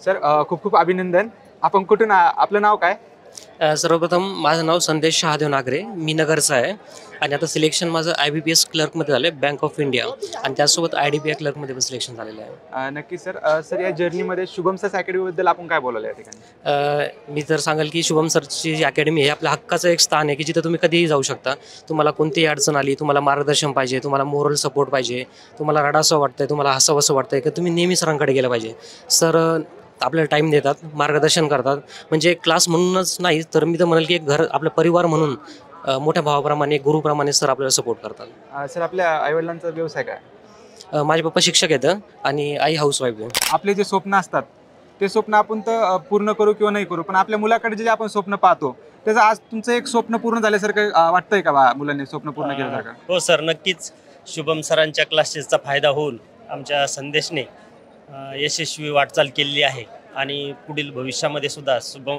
Sir खूप खूप अभिनंदन. आपण कुठून आपलं नाव काय? सर्वप्रथम माझं नाव संदेश शहादेव नागरे, मी नगरचा आहे आणि आता सिलेक्शन माझं IBPS क्लर्कमध्ये झालं आहे, बँक ऑफ इंडिया, आणि त्यासोबत IDBI क्लर्कमध्ये पण सिलेक्शन झालेलं आहे. नक्की सर. सर या जर्नीमध्ये शुभम सर अकॅडमीबद्दल आपण काय बोलायला या ठिकाणी? मी तर सांगेल की शुभम सरची जी अकॅडमी आहे आपल्या हक्काचं एक स्थान आहे की जिथं तुम्ही कधीही जाऊ शकता. तुम्हाला कोणतीही अडचण आली, तुम्हाला मार्गदर्शन पाहिजे, तुम्हाला मोरल सपोर्ट पाहिजे, तुम्हाला रडावंसं वाटतंय, तुम्हाला हसावंसं वाटतंय, की तुम्ही नेहमी सरांकडे गेलं पाहिजे. सर आपल्याला टाईम देतात, मार्गदर्शन करतात. म्हणजे क्लास म्हणूनच नाही तर मी तर म्हणेल की एक घर, आपलं परिवार म्हणून मोठ्या भावाप्रमाणे, गुरुप्रमाणे सर आपल्याला सपोर्ट करतात. सर आपल्या आईवडिलांचा व्यवसाय काय? माझे पप्पा शिक्षक आहेत आणि आई हाऊसवाईफ आहे. आपले जे स्वप्न असतात ते स्वप्न आपण तर पूर्ण करू किंवा नाही करू, पण आपल्या मुलाकडे जे आपण स्वप्न पाहतो त्याचं आज तुमचं एक स्वप्न पूर्ण झाल्यासारखं वाटतंय का बा मुलांनी स्वप्न पूर्ण केल्यासारखं? हो सर, नक्कीच. शुभम सरांच्या क्लासेसचा फायदा होऊन आमच्या संदेशने यशस्वी वाटचाल केलेली आहे आणि पुढील भविष्यामध्ये सुद्धा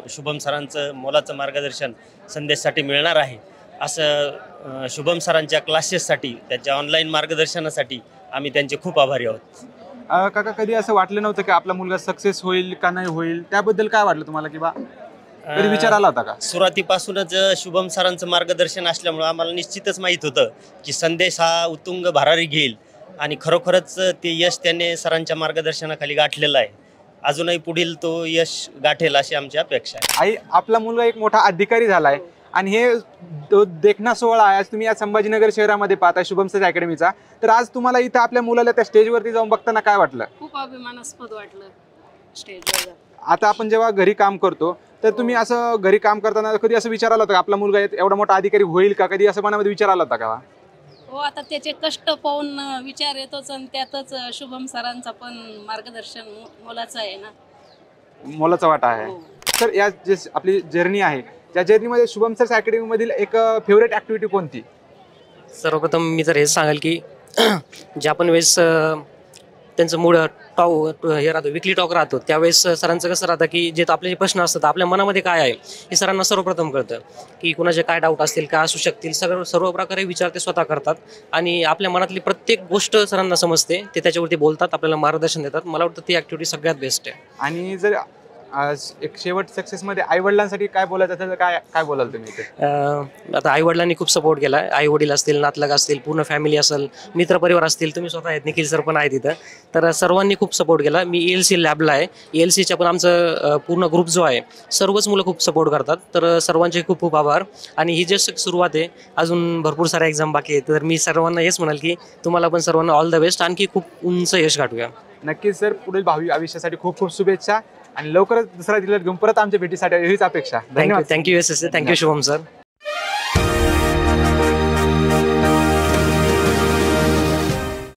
शुभम सरांचं मोलाचं मार्गदर्शन संदेशसाठी मिळणार आहे. असं शुभम सरांच्या क्लासेससाठी, त्यांच्या ऑनलाईन मार्गदर्शनासाठी आम्ही त्यांचे खूप आभारी आहोत. काका, कधी असं वाटलं नव्हतं की आपला मुलगा सक्सेस होईल का नाही होईल? त्याबद्दल काय वाटलं तुम्हाला की बा कधी विचार आला होता का? सुरुवातीपासूनच शुभम सरांचं मार्गदर्शन असल्यामुळं आम्हाला निश्चितच माहीत होतं की संदेश हा उत्तुंग भरारी घेईल आणि खरोखरच ते यश त्याने सरांच्या मार्गदर्शनाखाली गाठलेलं आहे. अजूनही पुढील तो यश गाठेल अशी आमची अपेक्षा आहे. आई, आपला मुलगा एक मोठा अधिकारी झालाय आणि हे देखणा सोहळा आहे आज तुम्ही या संभाजीनगर शहरामध्ये पाहताय शुभम सर अकॅडमीचा. तर आज तुम्हाला इथं आपल्या मुलाला त्या स्टेजवरती जाऊन बघताना काय वाटलं? खूप अभिमानास्पद वाटलं स्टेजवर. आता आपण जेव्हा घरी काम करतो तर तुम्ही असं घरी काम करताना कधी असं विचार आला होता का आपला मुलगा एवढा मोठा अधिकारी होईल का? कधी असं मनामध्ये विचार आला होता का? हो, आता त्याचे कष्ट पाहून विचार येतोच आणि त्यातच शुभम सरांचा पण मार्गदर्शन मोलाचं आहे ना. मोलाचा वाटा आहे. तर या जे आपली जर्नी आहे त्या जर्नीमध्ये शुभम सर अकॅडमी मधील एक फेवरेट ऍक्टिव्हिटी कोणती? सर्वप्रथम मी तर हेच सांगेल की ज्या पण वेळेस त्यांचं मूड हे राहतो, विकली टॉक राहतो, त्यावेळेस सरांचं कसं राहतं की जे आपले जे प्रश्न असतात, आपल्या मनामध्ये काय आहे हे सरांना सर्वप्रथम कळतं की कुणाचे काय डाऊट असतील, काय असू शकतील, सर्व प्रकारे विचार ते स्वतः करतात आणि आपल्या मनातली प्रत्येक गोष्ट सरांना समजते. ते त्याच्यावरती बोलतात, आपल्याला मार्गदर्शन देतात. मला वाटतं ती ॲक्टिव्हिटी सगळ्यात बेस्ट आहे. आणि जर एक शेवट सक्सेसमध्ये आई वडिलांसाठी काय बोलायचं असेल तर काय काय बोलाल तुम्ही इथे? आता आई वडिलांनी खूप सपोर्ट केला. आई वडील असतील, नातलग असतील, पूर्ण फॅमिली असेल, मित्रपरिवार असतील, तुम्ही स्वतः आहेत, निखिल सर पण आहेत तिथं. तर सर्वांनी खूप सपोर्ट केला. मी ELC लॅबला आहे. ELCच्या पण आमचं पूर्ण ग्रुप जो आहे, सर्वच मुलं खूप सपोर्ट करतात. तर सर्वांचे खूप खूप आभार. आणि ही जस्ट सुरुवात आहे, अजून भरपूर साऱ्या एक्झाम बाकी आहेत. तर मी सर्वांना हेच म्हणाल की तुम्हाला पण सर्वांना ऑल द बेस्ट. आणखी खूप उंच यश गाठूया. नक्कीच सर, पुढील भावी आयुष्यासाठी खूप खूप शुभेच्छा आणि लवकरच दुसरा जिल्ह्यात घेऊन परत आमच्या भेटीसाठी हीच अपेक्षा. धन्यवाद. Thank you SSA, thank you Shubham sir.